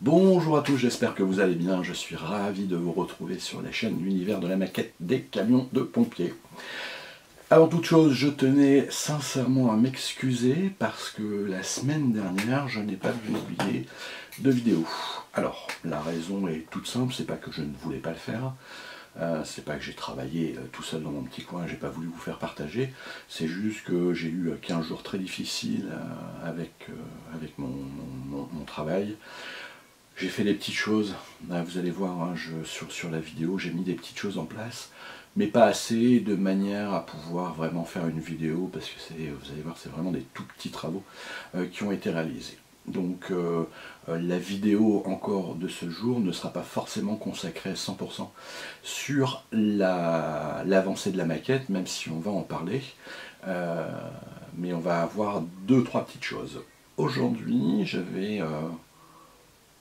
Bonjour à tous, j'espère que vous allez bien. Je suis ravi de vous retrouver sur la chaîne L'Univers de la maquette des camions de pompiers. Avant toute chose, je tenais sincèrement à m'excuser parce que la semaine dernière, je n'ai pas publié de vidéo. Alors, la raison est toute simple, c'est pas que je ne voulais pas le faire. C'est pas que j'ai travaillé tout seul dans mon petit coin, j'ai pas voulu vous faire partager, c'est juste que j'ai eu 15 jours très difficiles avec mon travail. J'ai fait des petites choses, vous allez voir hein, sur la vidéo, j'ai mis des petites choses en place, mais pas assez de manière à pouvoir vraiment faire une vidéo, parce que vous allez voir, c'est vraiment des tout petits travaux qui ont été réalisés. Donc la vidéo encore de ce jour ne sera pas forcément consacrée à 100% sur l'avancée de la maquette, même si on va en parler, mais on va avoir deux, trois petites choses. Aujourd'hui, j'avais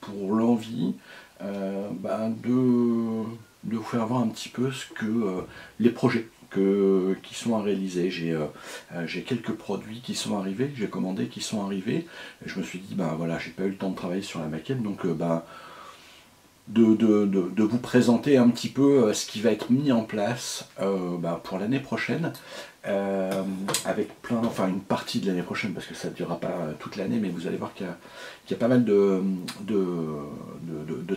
pour l'envie de vous faire voir un petit peu ce que les projets qui sont à réaliser. J'ai quelques produits qui sont arrivés, j'ai commandé qui sont arrivés, et je me suis dit, voilà, j'ai pas eu le temps de travailler sur la maquette, donc de vous présenter un petit peu ce qui va être mis en place pour l'année prochaine, avec une partie de l'année prochaine, parce que ça ne durera pas toute l'année, mais vous allez voir qu'il y a pas mal de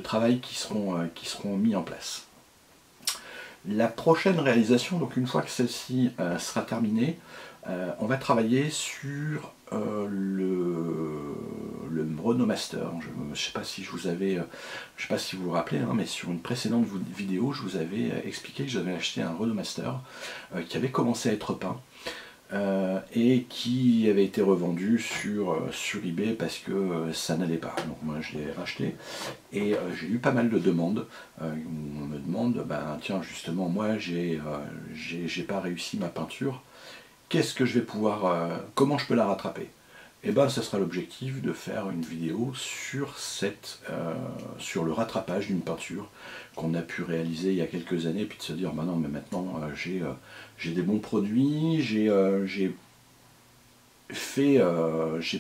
travail qui seront mis en place. La prochaine réalisation, donc une fois que celle-ci sera terminée, on va travailler sur le Renault Master. Je ne sais pas si je sais pas si vous vous rappelez, hein, mais sur une précédente vidéo, je vous avais expliqué que j'avais acheté un Renault Master qui avait commencé à être peint et qui avait été revendu sur eBay parce que ça n'allait pas. Donc moi je l'ai racheté et j'ai eu pas mal de demandes où on me demande, tiens justement moi j'ai pas réussi ma peinture, qu'est-ce que je vais pouvoir, comment je peux la rattraper? Et ça sera l'objectif de faire une vidéo sur sur le rattrapage d'une peinture qu'on a pu réaliser il y a quelques années, puis de se dire non mais maintenant j'ai des bons produits, j'ai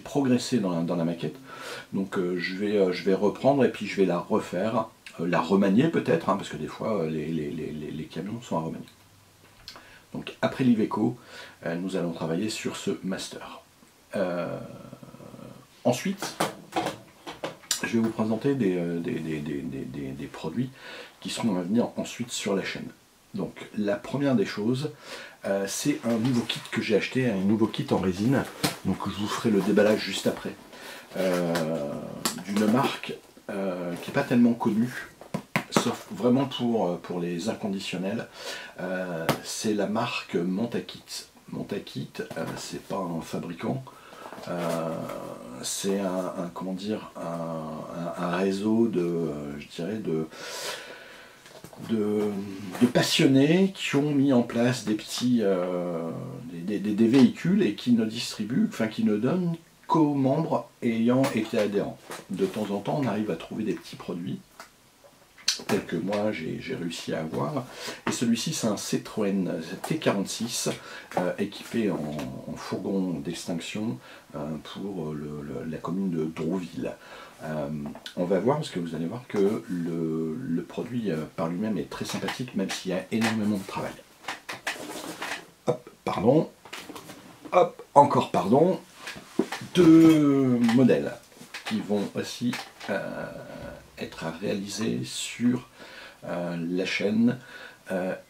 progressé dans la maquette, donc je vais reprendre et puis je vais la refaire, la remanier peut-être, hein, parce que des fois les camions sont à remanier. Donc après l'Iveco, nous allons travailler sur ce master. Ensuite, je vais vous présenter des produits qui seront à venir ensuite sur la chaîne. Donc la première des choses, c'est un nouveau kit que j'ai acheté, un nouveau kit en résine. Donc je vous ferai le déballage juste après. D'une marque qui n'est pas tellement connue, sauf vraiment pour les inconditionnels. C'est la marque Montakit. Montakit, c'est pas un fabricant. C'est un réseau de passionnés qui ont mis en place des petits des véhicules et qui ne distribuent, qui ne donnent qu'aux membres ayant été adhérents. De temps en temps, on arrive à trouver des petits produits tel que moi j'ai réussi à avoir. Et celui-ci, c'est un Citroën T46 équipé en fourgon d'extinction pour la commune de Drouville. On va voir, parce que vous allez voir que le produit par lui-même est très sympathique, même s'il y a énormément de travail. Hop, pardon. Hop, encore pardon. Deux modèles qui vont aussi être à réaliser sur la chaîne,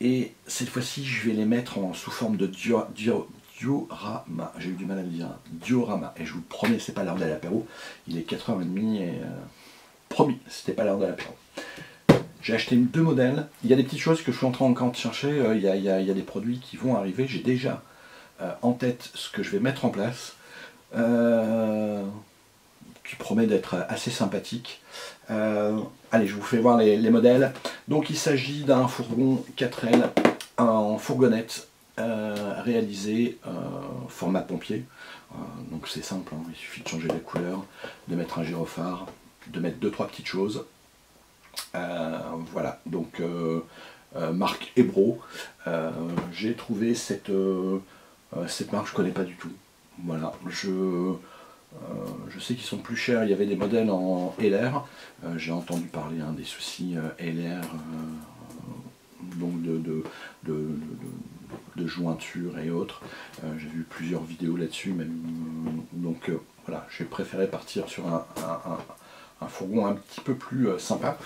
et cette fois-ci je vais les mettre sous forme de diorama. J'ai eu du mal à le dire, diorama, et je vous promets, c'est pas l'heure de l'apéro, il est 4h30 et promis, c'était pas l'heure de l'apéro. J'ai acheté deux modèles, il y a des petites choses que je suis en train encore de chercher, il y a des produits qui vont arriver, j'ai déjà en tête ce que je vais mettre en place, qui promet d'être assez sympathique. Allez, je vous fais voir les modèles. Donc il s'agit d'un fourgon 4L en fourgonnette réalisé format pompier. Donc c'est simple, hein, il suffit de changer la couleur, de mettre un gyrophare, de mettre deux trois petites choses. Voilà, donc marque Ebro. J'ai trouvé cette marque, je ne connais pas du tout. Voilà, Je sais qu'ils sont plus chers, il y avait des modèles en LR, j'ai entendu parler des soucis LR, donc de jointure et autres. J'ai vu plusieurs vidéos là-dessus, donc voilà, j'ai préféré partir sur un fourgon un petit peu plus sympa.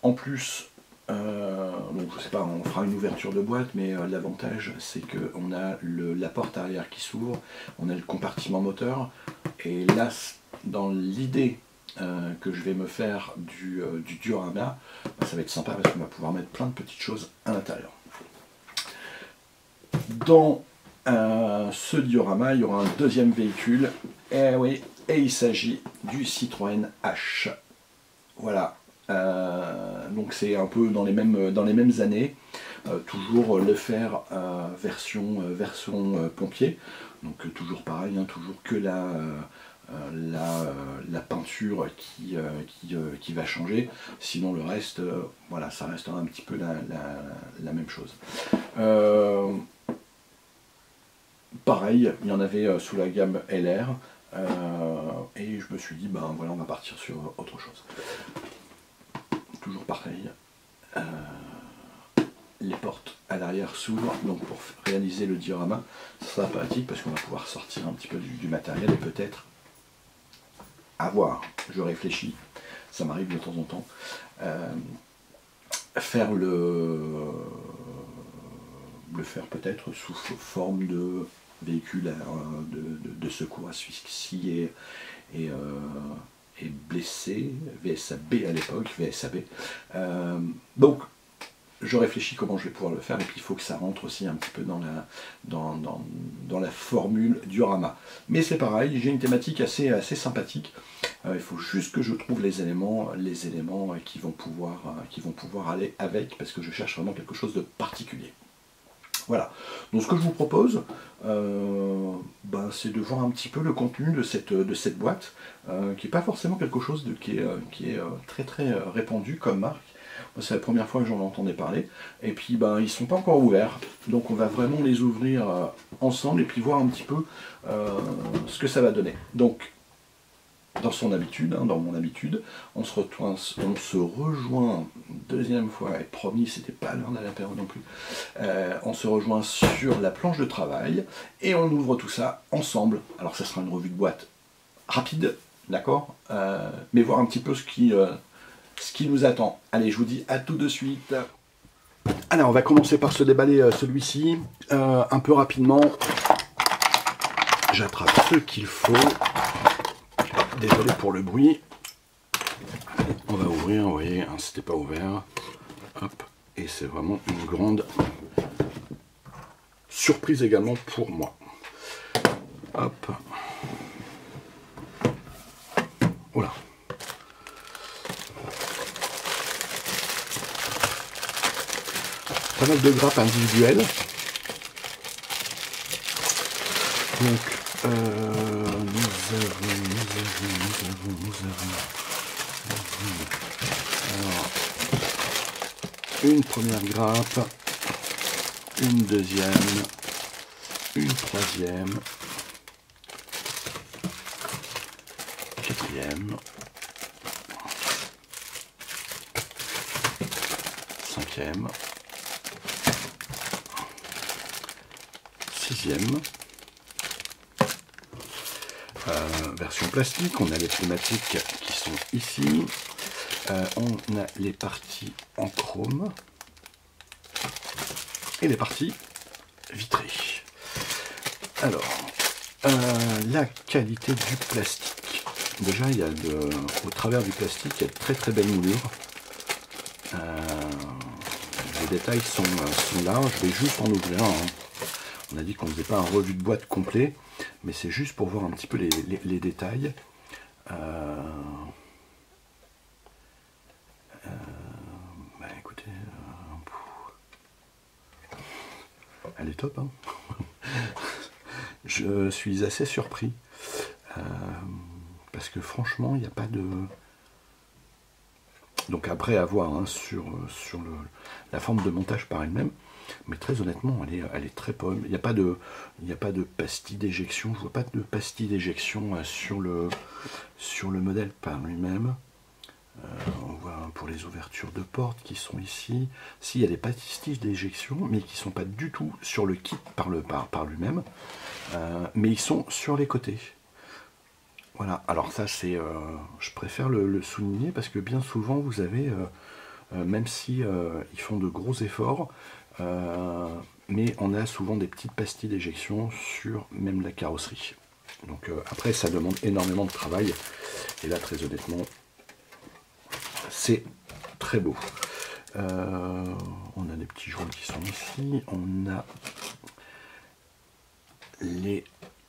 En plus, donc je sais pas, on fera une ouverture de boîte, mais l'avantage c'est qu'on a la porte arrière qui s'ouvre, on a le compartiment moteur, et là, dans l'idée que je vais me faire du diorama, ça va être sympa parce qu'on va pouvoir mettre plein de petites choses à l'intérieur. Dans ce diorama, il y aura un deuxième véhicule, et oui, et il s'agit du Citroën H. Voilà. Donc c'est un peu dans les mêmes années, toujours le faire version pompier, donc toujours pareil, toujours que la peinture qui va changer, sinon le reste, voilà, ça restera un petit peu la même chose. Pareil, il y en avait sous la gamme LR, et je me suis dit, ben voilà, on va partir sur autre chose. Toujours pareil, les portes à l'arrière s'ouvrent, donc pour réaliser le diorama, ça sera pratique parce qu'on va pouvoir sortir un petit peu du matériel et peut-être avoir, je réfléchis, ça m'arrive de temps en temps, faire le faire peut-être sous forme de véhicule de secours asphyxié et blessé, VSAB à l'époque, VSAB. Donc, je réfléchis comment je vais pouvoir le faire, et puis il faut que ça rentre aussi un petit peu dans la formule diorama. Mais c'est pareil, j'ai une thématique assez sympathique. Il faut juste que je trouve les éléments qui vont pouvoir aller avec, parce que je cherche vraiment quelque chose de particulier. Voilà, donc ce que je vous propose, c'est de voir un petit peu le contenu de cette boîte, qui n'est pas forcément quelque chose qui est très très répandu comme marque. C'est la première fois que j'en entendais parler, et puis ils ne sont pas encore ouverts, donc on va vraiment les ouvrir ensemble et puis voir un petit peu ce que ça va donner. Donc, dans mon habitude, on se rejoint deuxième fois, et promis, c'était pas l'heure de l'apéro non plus, on se rejoint sur la planche de travail, et on ouvre tout ça ensemble. Alors ça sera une revue de boîte rapide, d'accord, mais voir un petit peu ce qui nous attend. Allez, je vous dis à tout de suite. Alors, on va commencer par se déballer celui-ci, un peu rapidement. J'attrape ce qu'il faut. Désolé pour le bruit. Allez, on va ouvrir, vous voyez, c'était pas ouvert. Hop, et c'est vraiment une grande surprise également pour moi. Hop. Voilà. Pas mal de grappes individuelles. Donc, nous avons alors, une première grappe, une deuxième, une troisième, quatrième, cinquième, sixième. Version plastique, on a les pneumatiques qui sont ici, on a les parties en chrome et les parties vitrées. Alors, la qualité du plastique. Déjà, il y a au travers du plastique, il y a de très très belles moulures. Les détails sont là, je vais juste en ouvrir un. On a dit qu'on ne faisait pas un revue de boîte complet, mais c'est juste pour voir un petit peu les détails. Écoutez, elle est top, hein. Je suis assez surpris, parce que franchement, il n'y a pas de... Donc après, à voir sur la forme de montage par elle-même. Mais très honnêtement, elle est très pomme. Il n'y a pas de pastille d'éjection. Je vois pas de pastille d'éjection sur le modèle par lui-même. On voit pour les ouvertures de porte qui sont ici. Si, il y a des pastilles d'éjection, mais qui ne sont pas du tout sur le kit par lui-même. Mais ils sont sur les côtés. Voilà, alors ça c'est... je préfère le souligner parce que bien souvent vous avez, même si ils font de gros efforts, mais on a souvent des petites pastilles d'éjection sur même la carrosserie. Donc après ça demande énormément de travail, et là très honnêtement, c'est très beau. On a des petits joints qui sont ici, on a les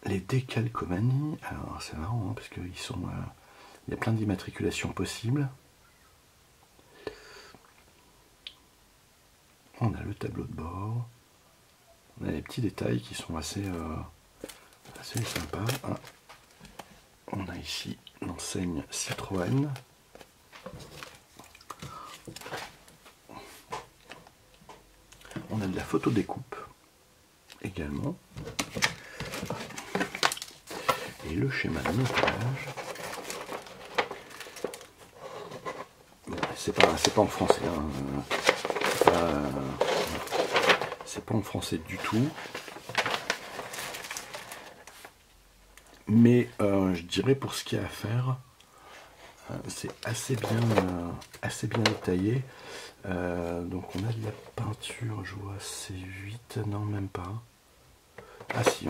décalcomanies. Alors c'est marrant hein, parce qu'il y a plein d'immatriculations possibles. On a le tableau de bord, on a les petits détails qui sont assez sympas. Hein. On a ici l'enseigne Citroën. On a de la photo découpe également. Et le schéma de montage. C'est pas en français. Hein. C'est pas en français du tout. Mais je dirais pour ce qu'il y a à faire, c'est assez bien détaillé. Donc on a de la peinture, je vois C8, non même pas. Ah si,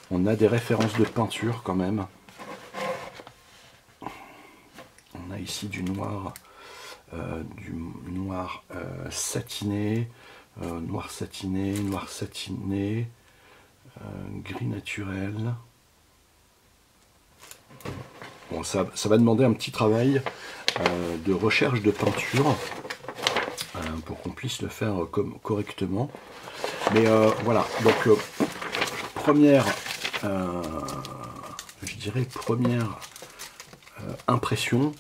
on a des références de peinture quand même. On a ici du noir satiné, noir satiné, gris naturel. Bon, ça va demander un petit travail de recherche de peinture pour qu'on puisse le faire correctement. Mais voilà, donc première impression,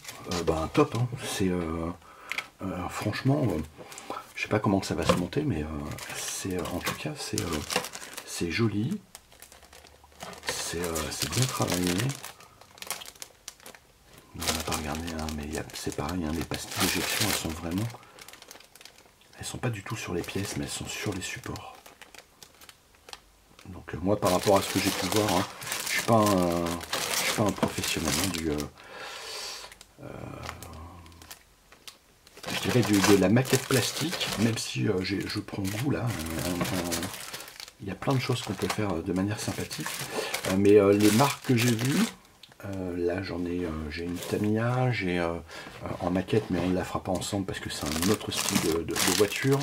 top, hein. C'est franchement, je sais pas comment ça va se monter, mais en tout cas c'est joli, c'est bien travaillé. On n'a pas regardé, hein, mais c'est pareil, hein, les pastilles d'éjection, elles sont pas du tout sur les pièces, mais elles sont sur les supports. Donc moi, par rapport à ce que j'ai pu voir, hein, je suis pas un professionnel je dirais de la maquette plastique, même si je prends goût là. Il y a plein de choses qu'on peut faire de manière sympathique, mais les marques que j'ai vues, là j'ai une Tamiya, j'ai en maquette, mais on ne la fera pas ensemble parce que c'est un autre style de voiture.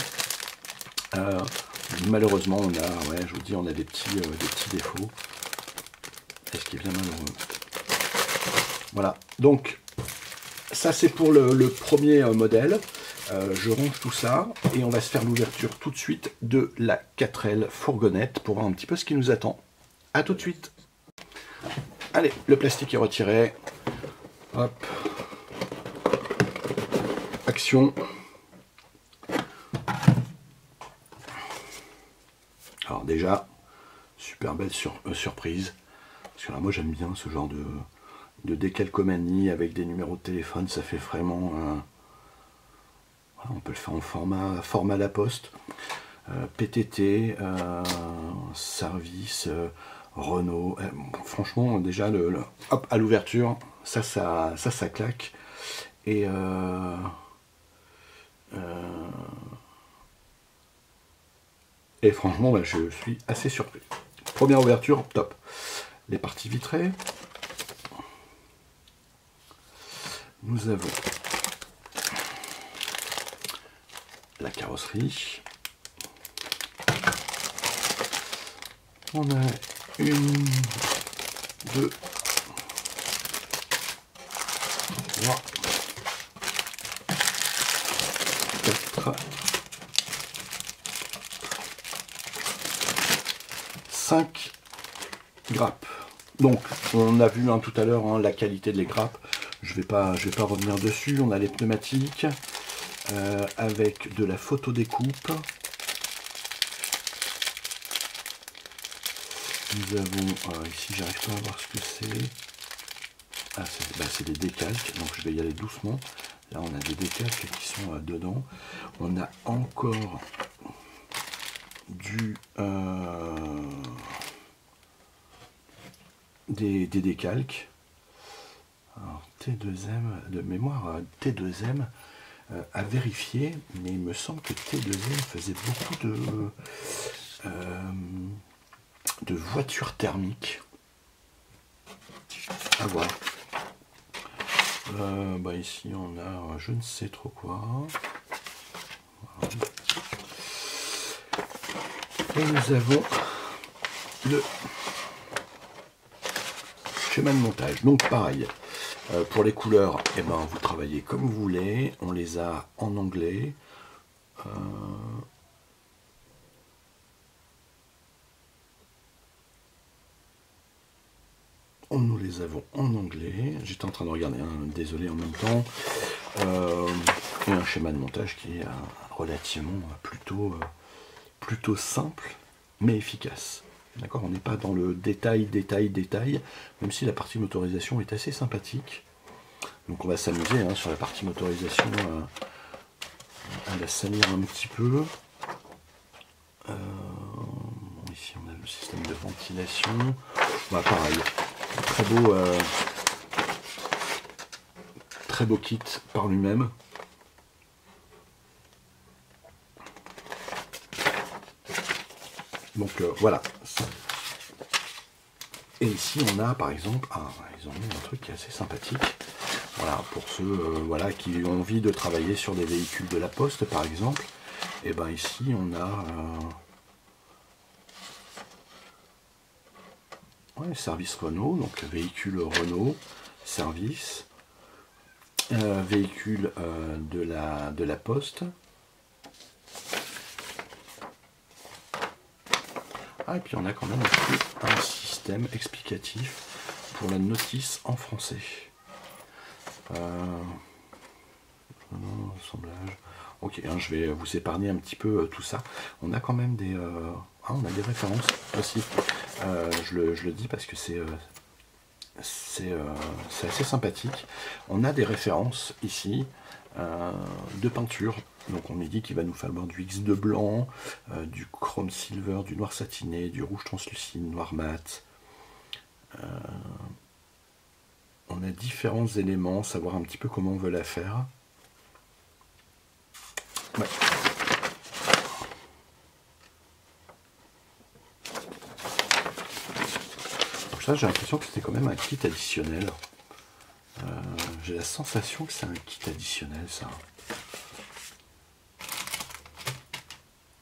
Malheureusement, je vous dis, on a des petits défauts. Et ce qui est bien malheureux. Voilà, donc ça c'est pour le premier modèle. Je range tout ça et on va se faire l'ouverture tout de suite de la 4L fourgonnette pour voir un petit peu ce qui nous attend. A tout de suite. Allez, le plastique est retiré. Hop. Action. Alors déjà, super belle surprise. Parce que là, moi j'aime bien ce genre de décalcomanie avec des numéros de téléphone. Ça fait vraiment... on peut le faire en format La Poste. PTT, service, Renault. Franchement, déjà, hop, à l'ouverture, ça claque. Et franchement, je suis assez surpris. Première ouverture, top. Les parties vitrées. Nous avons la carrosserie. On a 1, 2, 3, 4, 5 grappes. Donc on a vu tout à l'heure la qualité des grappes. Je vais pas revenir dessus. On a les pneumatiques. avec de la photo découpe. Nous avons, ici j'arrive pas à voir ce que c'est. Ah, c'est des décalques, donc je vais y aller doucement. Là on a des décalques qui sont dedans. On a encore des décalques. Alors, T2M, de mémoire T2M à vérifier, mais il me semble que T2M faisait beaucoup de voitures thermiques. À voir. Ici on a je ne sais trop quoi. Voilà. Et nous avons le schéma de montage. Donc pareil, pour les couleurs, vous travaillez comme vous voulez. On les a en anglais. Nous les avons en anglais. J'étais en train de regarder, désolé en même temps. Et un schéma de montage qui est relativement plutôt simple, mais efficace. D'accord, on n'est pas dans le détail, même si la partie motorisation est assez sympathique. Donc on va s'amuser sur la partie motorisation à la salir un petit peu. Ici on a le système de ventilation. Pareil, très beau kit par lui-même. Donc voilà. Et ici on a par exemple, ils ont mis un truc qui est assez sympathique. Voilà, pour ceux qui ont envie de travailler sur des véhicules de la Poste par exemple. Et ici on a service Renault, donc véhicule Renault, service, véhicule de la Poste. Et puis on a quand même aussi un système explicatif pour la notice en français. Assemblage. Ok, je vais vous épargner un petit peu tout ça. On a quand même on a des références aussi. Je le dis parce que c'est assez sympathique. On a des références ici de peinture. Donc on est dit qu'il va nous falloir du X2 blanc, du chrome silver, du noir satiné, du rouge translucide, noir mat. On a différents éléments, savoir un petit peu comment on veut la faire. Ouais. Donc ça, j'ai l'impression que c'était quand même un kit additionnel. J'ai la sensation que c'est un kit additionnel, ça.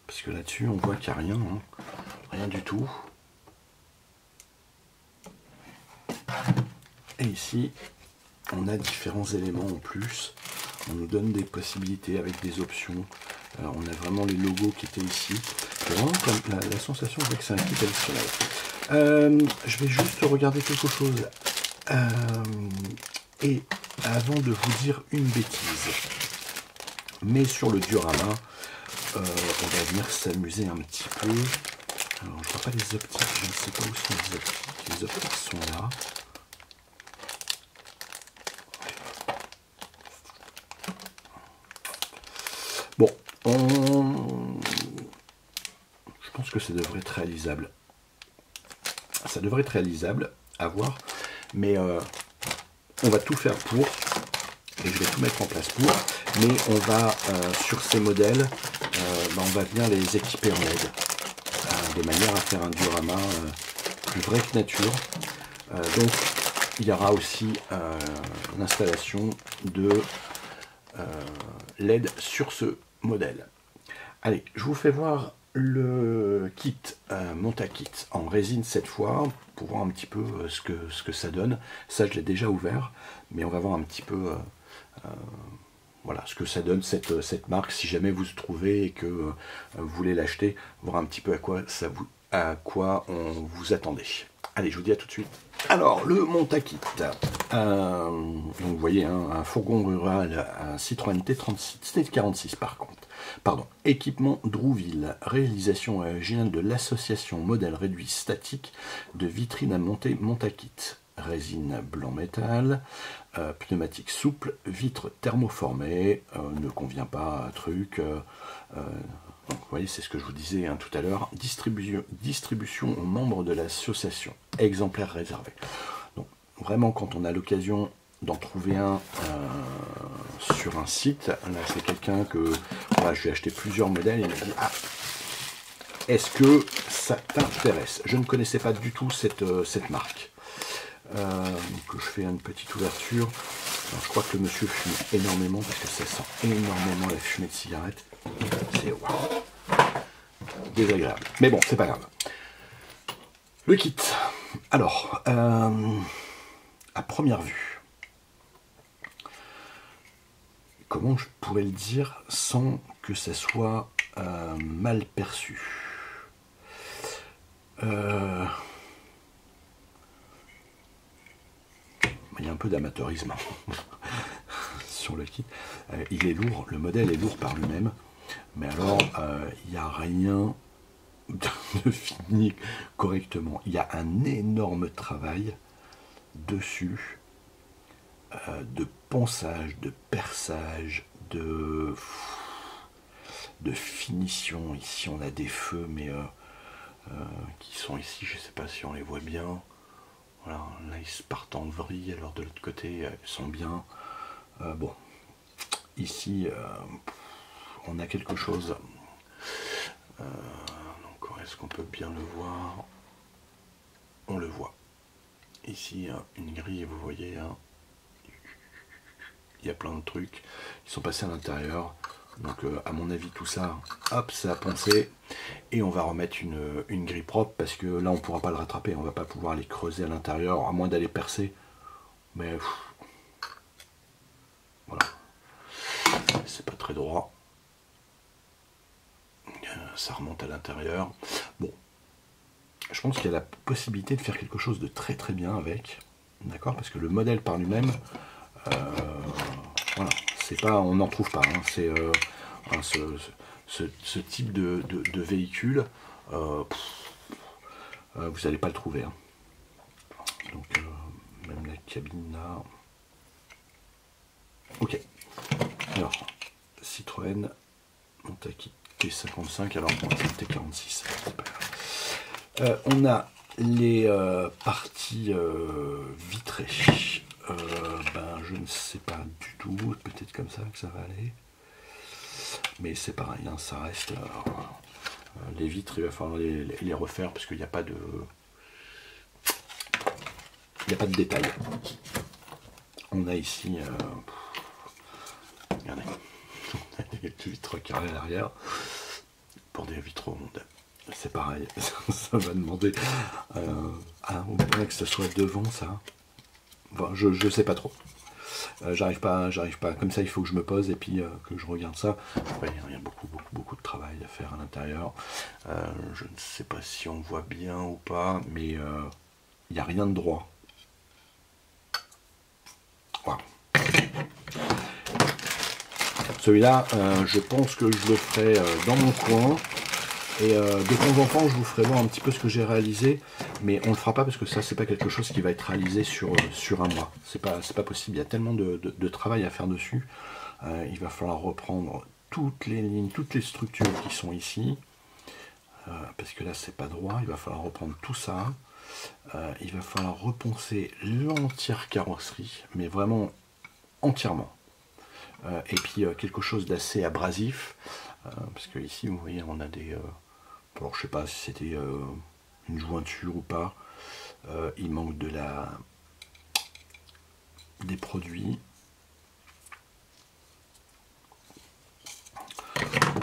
Parce que là-dessus, on voit qu'il n'y a rien, rien du tout. Et ici, on a différents éléments en plus. On nous donne des possibilités avec des options. Alors, on a vraiment les logos qui étaient ici. J'ai vraiment la sensation que c'est un kit additionnel. Je vais juste regarder quelque chose. Et avant de vous dire une bêtise, mais sur le diorama, on va venir s'amuser un petit peu. Alors, je vois pas les optiques, je ne sais pas où sont les optiques. Les optiques sont là. Bon, je pense que ça devrait être réalisable. Ça devrait être réalisable, à voir, mais on va tout faire pour, et je vais tout mettre en place pour, mais on va, sur ces modèles, on va venir les équiper en LED, de manière à faire un diorama plus vrai que nature. Donc, il y aura aussi l'installation de LED sur ce modèle. Allez, je vous fais voir le kit, Montakit en résine cette fois, pour voir un petit peu ce que ça donne. Ça, je l'ai déjà ouvert, mais on va voir un petit peu voilà, ce que ça donne cette marque, si jamais vous se trouvez et que vous voulez l'acheter, voir un petit peu à quoi on vous attendait. Allez, je vous dis à tout de suite. Alors, le Montakit. Donc, vous voyez, hein, un fourgon rural, un Citroën T46 par contre. Pardon. Équipement Drouville. Réalisation originale de l'association modèle réduit statique de vitrine à monter Montakit. Résine blanc métal, pneumatique souple, vitre thermoformée, ne convient pas à truc. Donc, vous voyez, c'est ce que je vous disais hein, tout à l'heure. Distribution aux membres de l'association. Exemplaire réservé. Donc, vraiment, quand on a l'occasion d'en trouver un sur un site, là, c'est quelqu'un que voilà, je lui ai acheté plusieurs modèles et il m'a dit ah, est-ce que ça t'intéresse? Je ne connaissais pas du tout cette marque. Donc, je fais une petite ouverture. Alors, je crois que le monsieur fume énormément parce que ça sent énormément la fumée de cigarette. C'est wow, désagréable. Mais bon, c'est pas grave. Le kit. Alors, à première vue, comment je pourrais le dire sans que ça soit mal perçu? Il y a un peu d'amateurisme sur le kit. Il est lourd, le modèle est lourd par lui-même, mais alors il n'y a rien de fini correctement. Il y a un énorme travail dessus, de ponçage, de perçage, de finition. Ici on a des feux, mais qui sont ici, je ne sais pas si on les voit bien. Voilà, là ils se partent en vrille, alors de l'autre côté ils sont bien. Bon, ici on a quelque chose. Donc est-ce qu'on peut bien le voir? On le voit. Ici une grille, vous voyez, hein, il y a plein de trucs qui sont passés à l'intérieur. Donc à mon avis tout ça, hop, ça a poncé. Et on va remettre une grille propre parce que là on ne pourra pas le rattraper, on va pas pouvoir les creuser à l'intérieur, à moins d'aller percer. Mais voilà, c'est pas très droit. Ça remonte à l'intérieur. Bon, je pense qu'il y a la possibilité de faire quelque chose de très très bien avec, d'accord, parce que le modèle par lui-même, voilà, c'est pas, on n'en trouve pas. Hein, c'est ce type de véhicule, vous n'allez pas le trouver. Hein. Donc même la cabine là. Ok. Alors Citroën Montakit T55, alors c'est le T46. On a les parties vitrées. Ben, je ne sais pas du tout, peut-être comme ça que ça va aller. Mais c'est pareil, hein, ça reste. Les vitres, il va falloir les refaire parce qu'il n'y a pas de. Il n'y a pas de détails. On a ici. Regardez. Des vitres carrées à l'arrière. Pour des vitraux mondains. C'est pareil. Ça va demander. Au moins que ce soit devant ça. Bon, je sais pas trop. J'arrive pas. Comme ça, il faut que je me pose et puis que je regarde ça. Ouais, il y a beaucoup de travail à faire à l'intérieur. Je ne sais pas si on voit bien ou pas, mais il n'y a rien de droit. Wow. Celui-là, je pense que je le ferai dans mon coin. Et de temps en temps, je vous ferai voir un petit peu ce que j'ai réalisé, mais on ne le fera pas parce que ça, c'est pas quelque chose qui va être réalisé sur un mois. C'est pas possible. Il y a tellement de travail à faire dessus. Il va falloir reprendre toutes les lignes, toutes les structures qui sont ici, parce que là, c'est pas droit. Il va falloir reprendre tout ça. Il va falloir reponcer l'entière carrosserie, mais vraiment entièrement. Et puis quelque chose d'assez abrasif, parce que ici, vous voyez, on a des... alors, je sais pas si c'était une jointure ou pas. Il manque des produits.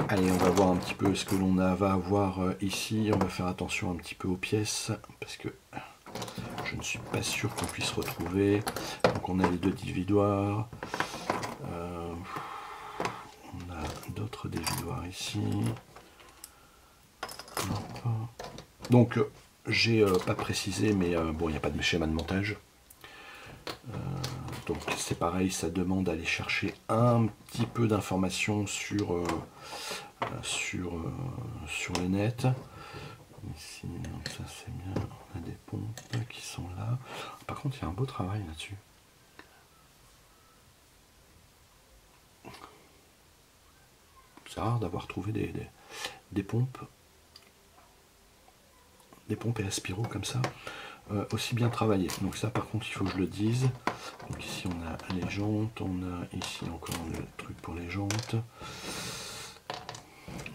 Allez, on va voir un petit peu ce que l'on va avoir ici. On va faire attention un petit peu aux pièces, parce que je ne suis pas sûr qu'on puisse retrouver. Donc on a les deux dévidoirs. On a d'autres dévidoirs ici. Donc j'ai pas précisé, mais bon, il n'y a pas de schéma de montage. Donc c'est pareil, ça demande d'aller chercher un petit peu d'informations sur le net. Ici, donc ça c'est bien, on a des pompes qui sont là. Par contre, il y a un beau travail là-dessus. C'est rare d'avoir trouvé des pompes et aspiraux comme ça, aussi bien travaillés. Donc ça par contre il faut que je le dise. Donc ici on a les jantes, on a ici encore le truc pour les jantes,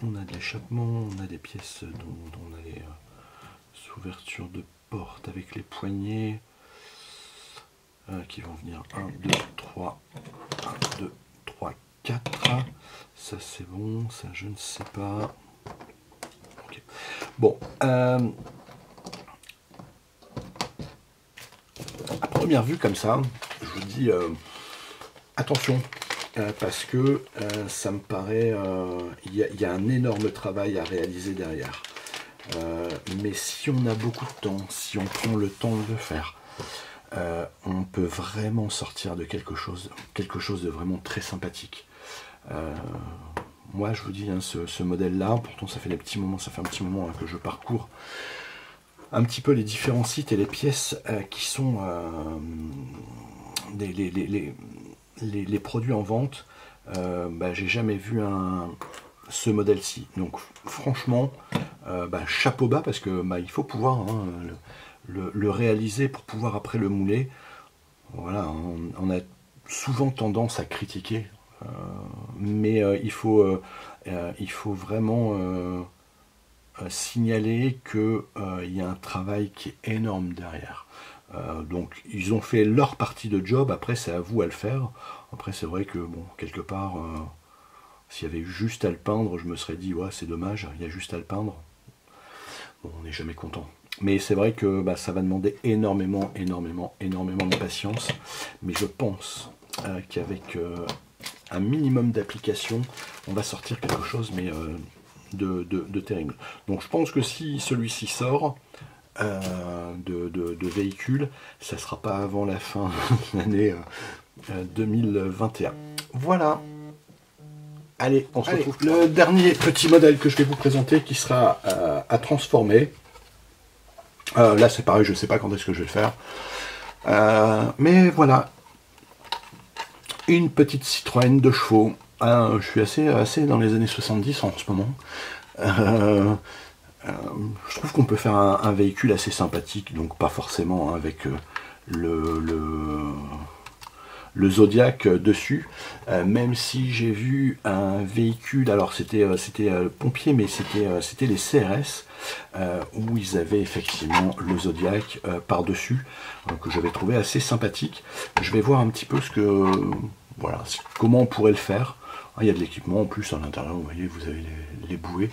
on a de l'échappement, on a des pièces dont on a les ouvertures de porte avec les poignées qui vont venir 1, 2, 3, 1, 2, 3, 4. Ça c'est bon, ça je ne sais pas. Okay. Bon, à première vue comme ça, je vous dis attention, parce que ça me paraît, il y a un énorme travail à réaliser derrière. Mais si on a beaucoup de temps, si on prend le temps de le faire, on peut vraiment sortir de quelque chose de vraiment très sympathique. Moi je vous dis, hein, ce modèle-là, pourtant ça fait un petit moment hein, que je parcours un petit peu les différents sites et les pièces qui sont les produits en vente. J'ai jamais vu ce modèle-ci. Donc franchement, chapeau bas, parce que il faut pouvoir hein, le réaliser pour pouvoir après le mouler. Voilà, on a souvent tendance à critiquer, mais il faut vraiment signaler qu'il y a un travail qui est énorme derrière. Donc ils ont fait leur partie de job, après c'est à vous à le faire. Après c'est vrai que bon, quelque part, s'il y avait juste à le peindre, je me serais dit ouais c'est dommage, il y a juste à le peindre. Bon, on n'est jamais content. Mais c'est vrai que ça va demander énormément de patience. Mais je pense qu'avec un minimum d'application, on va sortir quelque chose mais de terrible. Donc je pense que si celui-ci sort de véhicule, ça ne sera pas avant la fin de l'année 2021. Voilà. Allez, on se retrouve. Le dernier petit modèle que je vais vous présenter qui sera à transformer. Là c'est pareil, je ne sais pas quand est-ce que je vais le faire. Mais voilà. Une petite Citroën 2 chevaux. Je suis assez dans les années 70 en ce moment. Je trouve qu'on peut faire un véhicule assez sympathique, donc pas forcément avec le Zodiac dessus, même si j'ai vu un véhicule, alors c'était pompier, mais c'était les CRS, où ils avaient effectivement le Zodiac par-dessus, que j'avais trouvé assez sympathique. Je vais voir un petit peu voilà, comment on pourrait le faire. Il y a de l'équipement en plus à l'intérieur, vous voyez, vous avez les bouées.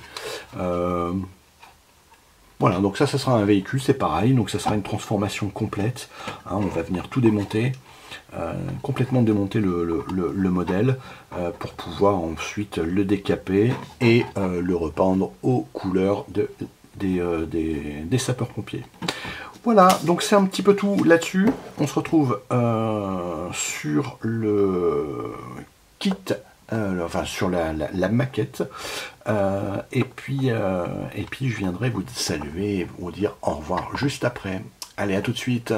Voilà, donc ça sera un véhicule, c'est pareil, donc ça sera une transformation complète. On va venir tout démonter, complètement démonter le modèle pour pouvoir ensuite le décaper et le repeindre aux couleurs des sapeurs-pompiers. Voilà, donc c'est un petit peu tout là-dessus. On se retrouve sur le kit, enfin sur la maquette, et puis je viendrai vous saluer et vous dire au revoir juste après. Allez, à tout de suite.